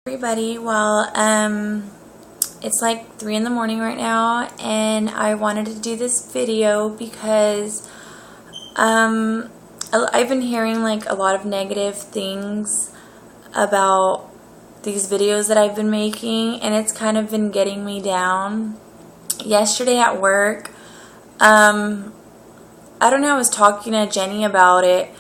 Everybody, it's like 3 in the morning right now, and I wanted to do this video because I've been hearing like a lot of negative things about these videos that I've been making, and it's kind of been getting me down. Yesterday at work, I don't know, I was talking to Jenny about it,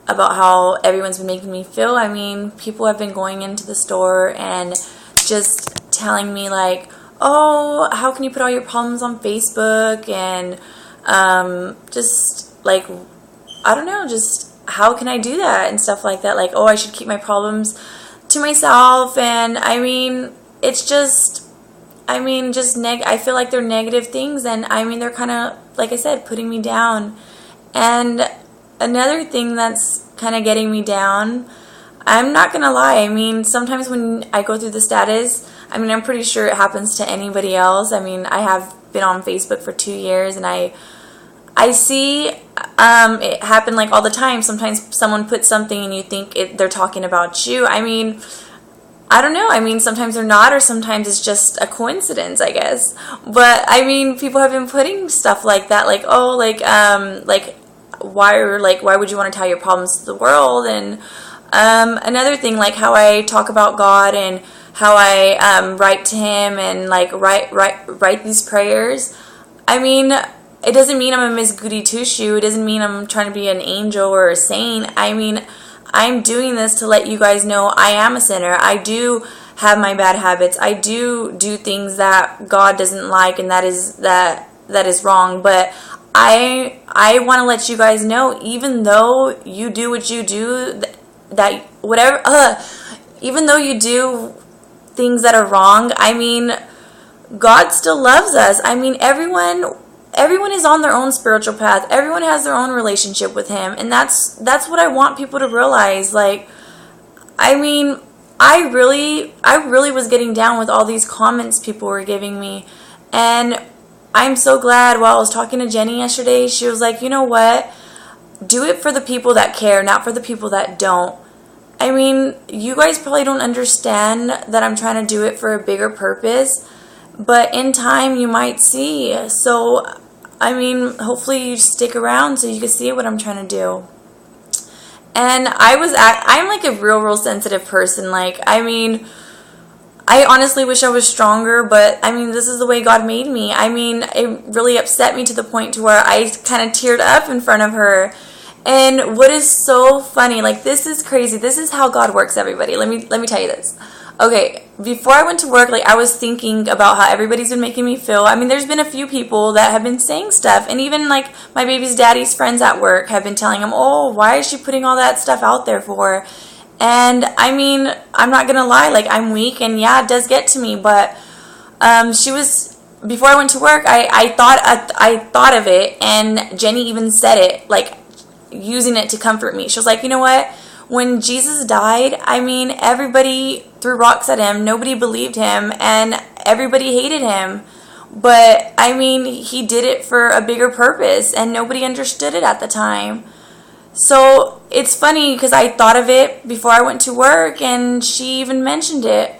about how everyone's been making me feel. I mean, people have been going into the store and just telling me like, oh, how can you put all your problems on Facebook? And just like, I don't know, just how can I do that and stuff like that. Like, oh, I should keep my problems to myself. And I mean, it's just, I feel like they're negative things, and I mean, they're kind of, like I said, putting me down. And another thing that's kind of getting me down, I'm not gonna lie, I mean, sometimes when I go through the status, I mean, I'm pretty sure it happens to anybody else. I mean, I have been on Facebook for 2 years, and I see it happen like all the time. Sometimes someone puts something and you think they're talking about you. I mean, I don't know. I mean, sometimes they're not, or sometimes it's just a coincidence, I guess. But I mean, people have been putting stuff like that, like, oh, why would you want to tell your problems to the world? And another thing, like how I talk about God and how I write to Him and like write these prayers. I mean, it doesn't mean I'm a Miss Goody Two Shoe. It doesn't mean I'm trying to be an angel or a saint. I mean, I'm doing this to let you guys know I am a sinner. I do have my bad habits. I do things that God doesn't like, and that is wrong. But I want to let you guys know, even though you do what you do, even though you do things that are wrong, I mean, God still loves us. I mean, everyone is on their own spiritual path. Everyone has their own relationship with Him, and that's what I want people to realize. Like, I mean, I really was getting down with all these comments people were giving me, and I'm so glad. While I was talking to Jenny yesterday, she was like, you know what? Do it for the people that care, not for the people that don't. I mean, you guys probably don't understand that I'm trying to do it for a bigger purpose, but in time you might see. So, I mean, hopefully you stick around so you can see what I'm trying to do. And I'm like a real sensitive person. Like, I mean, I honestly wish I was stronger, but I mean, this is the way God made me. I mean, it really upset me to the point to where I kind of teared up in front of her. And what is so funny, like, this is crazy. This is how God works, everybody. Let me tell you this. Okay, before I went to work, like, I was thinking about how everybody's been making me feel. I mean, there's been a few people that have been saying stuff, and even like my baby's daddy's friends at work have been telling him, oh, why is she putting all that stuff out there for? And I mean, I'm not gonna lie, like, I'm weak, and yeah, it does get to me. But before I went to work, I thought of it, and Jenny even said it, like, using it to comfort me. She was like, you know what? When Jesus died, I mean, everybody threw rocks at Him. Nobody believed Him, and everybody hated Him. But I mean, He did it for a bigger purpose, and nobody understood it at the time. So it's funny because I thought of it before I went to work, and she even mentioned it.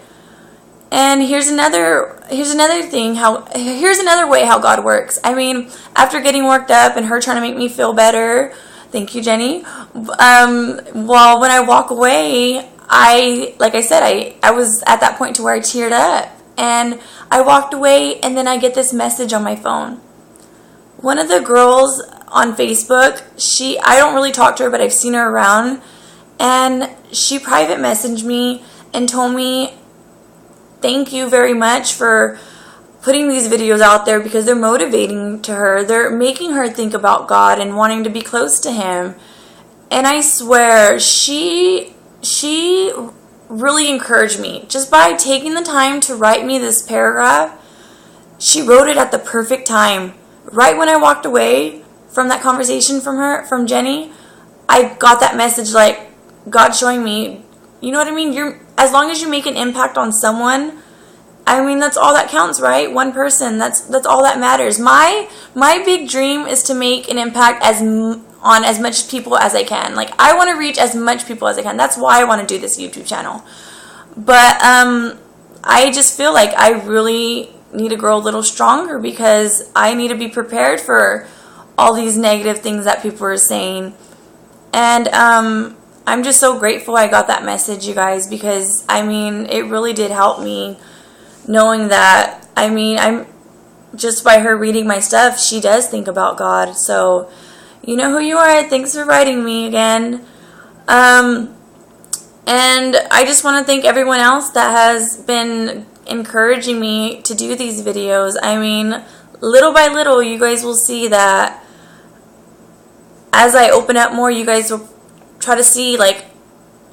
And here's another way how God works. I mean, after getting worked up and her trying to make me feel better, thank you, Jenny. Well, when I walk away, like I said, I was at that point to where I teared up, and I walked away, and then I get this message on my phone. One of the girls on Facebook, I don't really talk to her, but I've seen her around, and she private messaged me and told me, thank you very much for putting these videos out there because they're motivating to her. They're making her think about God and wanting to be close to Him. And I swear, she really encouraged me. Just by taking the time to write me this paragraph, she wrote it at the perfect time. Right when I walked away from that conversation from Jenny, I got that message, like, God showing me, you know what I mean? As long as you make an impact on someone, I mean, that's all that counts, right? One person, that's all that matters. My big dream is to make an impact on as much people as I can. Like, I want to reach as much people as I can. That's why I want to do this YouTube channel. But I just feel like I really need to grow a little stronger, because I need to be prepared for all these negative things that people are saying. And I'm just so grateful I got that message, you guys, because I mean, it really did help me, knowing that, I mean, I'm just by her reading my stuff, she does think about God. So you know who you are. Thanks for writing me again. And I just want to thank everyone else that has been encouraging me to do these videos. I mean, little by little, you guys will see that as I open up more, you guys will try to see like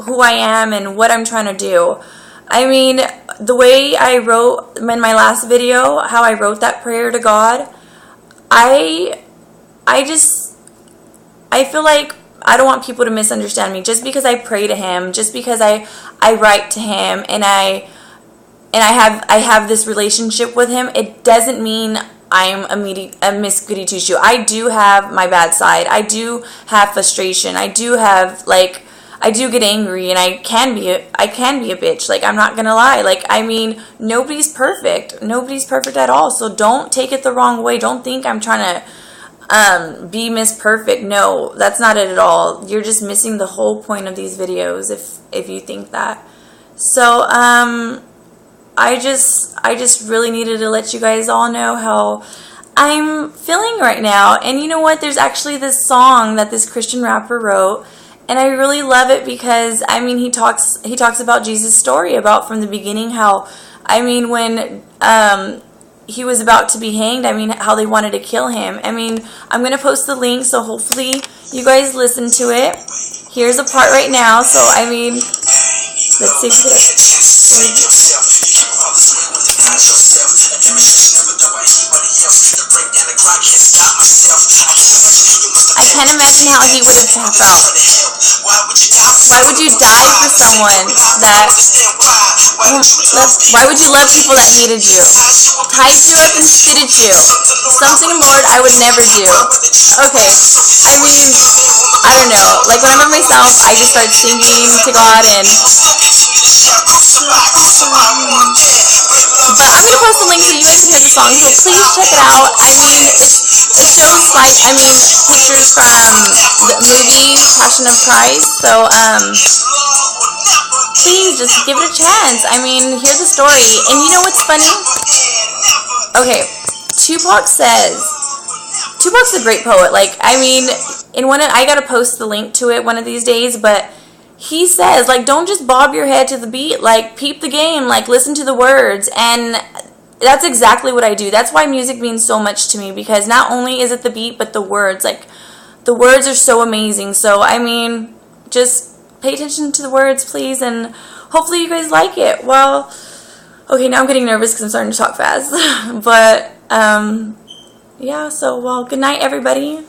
who I am and what I'm trying to do. I mean, the way I wrote in my last video, how I wrote that prayer to God, I feel like I don't want people to misunderstand me. Just because I pray to Him, just because I write to Him, and I have this relationship with Him, it doesn't mean I'm a Miss Goody Two Shoe. I do have my bad side. I do have frustration. I do have I do get angry, and I can be a bitch. Like, I'm not gonna lie. Like, I mean, nobody's perfect. Nobody's perfect at all. So don't take it the wrong way. Don't think I'm trying to be Miss Perfect. No, that's not it at all. You're just missing the whole point of these videos if you think that. So I just really needed to let you guys all know how I'm feeling right now. And you know what? There's actually this song that this Christian rapper wrote, and I really love it because, I mean, he talks about Jesus' story, about from the beginning, how, I mean, when he was about to be hanged, I mean, how they wanted to kill him. I mean, I'm going to post the link, so hopefully you guys listen to it. Here's a part right now, so, I mean, let's see if I can't imagine how he would have felt. Why would you die for someone that... Why would you love people that hated you? Tied you up and spit at you. Something, Lord, I would never do. Okay, I mean, I don't know. Like, when I'm by myself, I just start singing to God, and... But I'm going to post the link so you guys can hear the song, so please check it out. I mean, it shows, like, I mean, pictures from the movie Passion of Christ, so, please just give it a chance. I mean, hear the story. And you know what's funny? Okay, Tupac's a great poet. Like, I mean, I gotta post the link to it one of these days, but he says, like, don't just bob your head to the beat. Like, peep the game. Like, listen to the words. And that's exactly what I do. That's why music means so much to me, because not only is it the beat, but the words. Like, the words are so amazing. So, I mean, just pay attention to the words, please, and hopefully you guys like it. Well, okay, now I'm getting nervous because I'm starting to talk fast. But, yeah, so, well, good night, everybody.